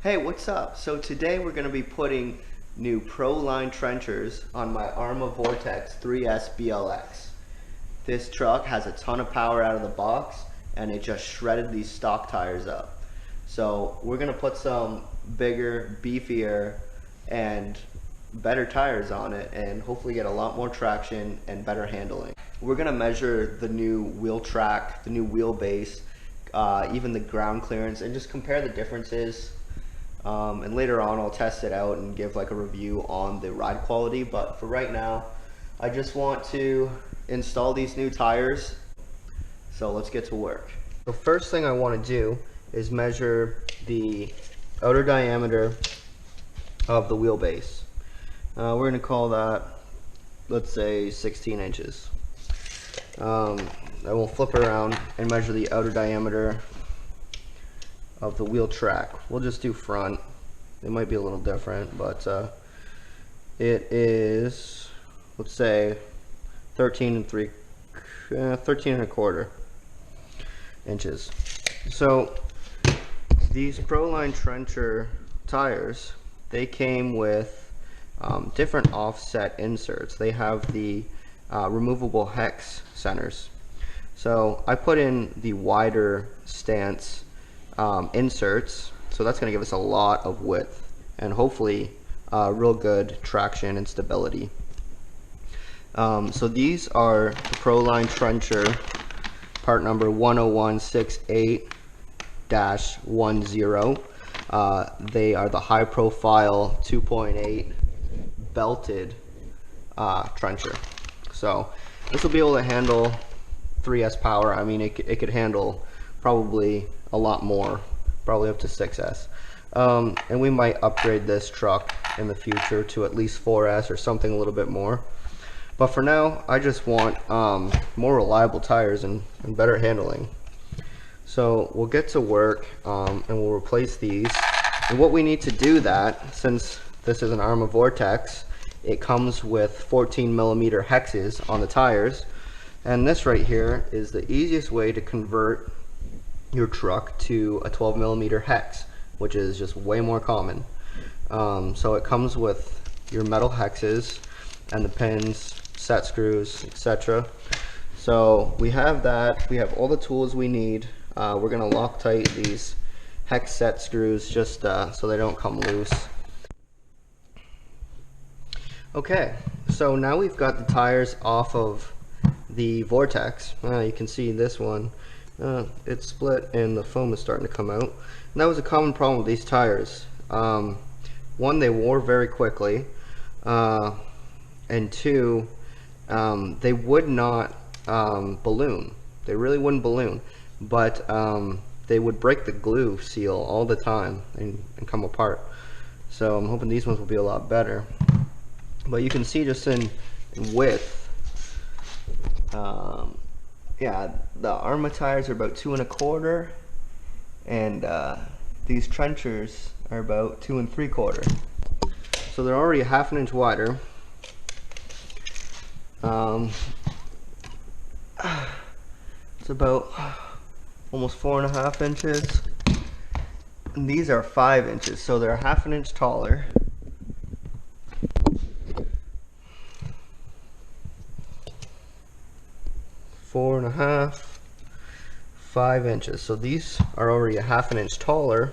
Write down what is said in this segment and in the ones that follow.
Hey, what's up? So today we're going to be putting new proline trenchers on my Arrma Vorteks 3S BLX. This truck has a ton of power out of the box and it just shredded these stock tires up. So we're going to put some bigger, beefier, and better tires on it and hopefully get a lot more traction and better handling. We're going to measure the new wheel track, the new wheelbase, even the ground clearance, and just compare the differences. And later on I'll test it out and give like a review on the ride quality, but for right now I just want to install these new tires, so let's get to work. The first thing I want to do is measure the outer diameter of the wheelbase. We're going to call that, let's say, 16 inches. I will flip around and measure the outer diameter of the wheel track. We'll just do front. It might be a little different, but it is, let's say, 13 and a quarter inches. So these proline trencher tires, they came with different offset inserts. They have the removable hex centers. So I put in the wider stance inserts, so that's going to give us a lot of width and hopefully real good traction and stability. So these are the proline trencher part number 10168-10. They are the high profile 2.8 belted trencher. So this will be able to handle 3S power. I mean, it could handle probably a lot more, probably up to 6S. And we might upgrade this truck in the future to at least 4S or something a little bit more. But for now, I just want more reliable tires and better handling. So we'll get to work and we'll replace these. And what we need to do that, since this is an Arrma Vorteks, it comes with 14mm hexes on the tires. And this right here is the easiest way to convert your truck to a 12mm hex, which is just way more common. So it comes with your metal hexes and the pins, set screws, etc. So we have that. We have all the tools we need. We're going to Loctite these hex set screws just so they don't come loose. Okay, so now we've got the tires off of the Vorteks. You can see this one, it's split and the foam is starting to come out. And that was a common problem with these tires. One, they wore very quickly, and two, they would not balloon. They really wouldn't balloon, but they would break the glue seal all the time and come apart. So I'm hoping these ones will be a lot better. But you can see just in width, yeah, the Arrma tires are about 2 1/4, and these trenchers are about 2 3/4. So they're already 1/2 inch wider. It's about almost 4.5 inches. And these are 5 inches, so they're 1/2 inch taller. Four and a half, 5 inches. So these are already 1/2 inch taller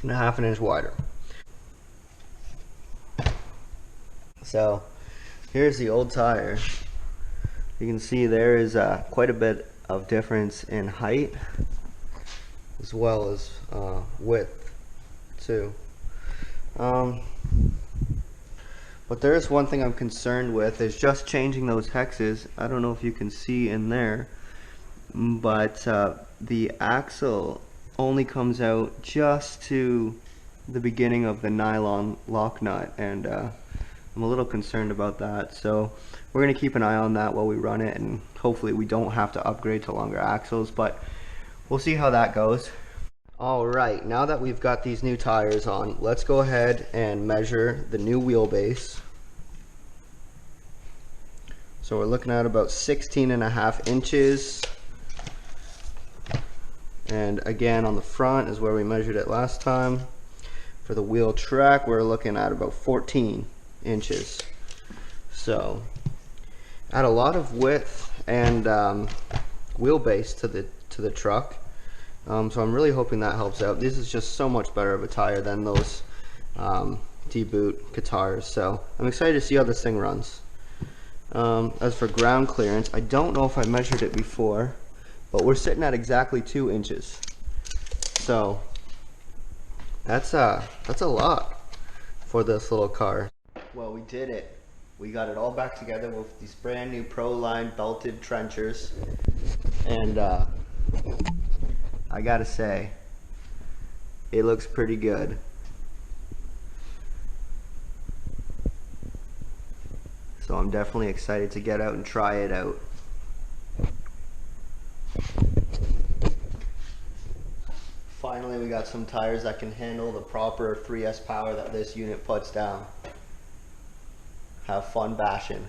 and 1/2 inch wider. So here's the old tire. You can see there is quite a bit of difference in height as well as width too. But there's one thing I'm concerned with, is just changing those hexes. I don't know if you can see in there, but the axle only comes out just to the beginning of the nylon lock nut, and I'm a little concerned about that. So we're going to keep an eye on that while we run it, and hopefully we don't have to upgrade to longer axles, but we'll see how that goes. Alright, now that we've got these new tires on, let's go ahead and measure the new wheelbase. So we're looking at about 16.5 inches. And again, on the front is where we measured it last time. For the wheel track, we're looking at about 14 inches. So add a lot of width and wheelbase to the truck. So I'm really hoping that helps out. This is just so much better of a tire than those D-boot guitars. So I'm excited to see how this thing runs. As for ground clearance, I don't know if I measured it before, but we're sitting at exactly 2 inches. So that's a lot for this little car. Well, we did it. We got it all back together with these brand new Proline belted trenchers, and I gotta say, it looks pretty good. So I'm definitely excited to get out and try it out. Finally, we got some tires that can handle the proper 3S power that this unit puts down. Have fun bashing.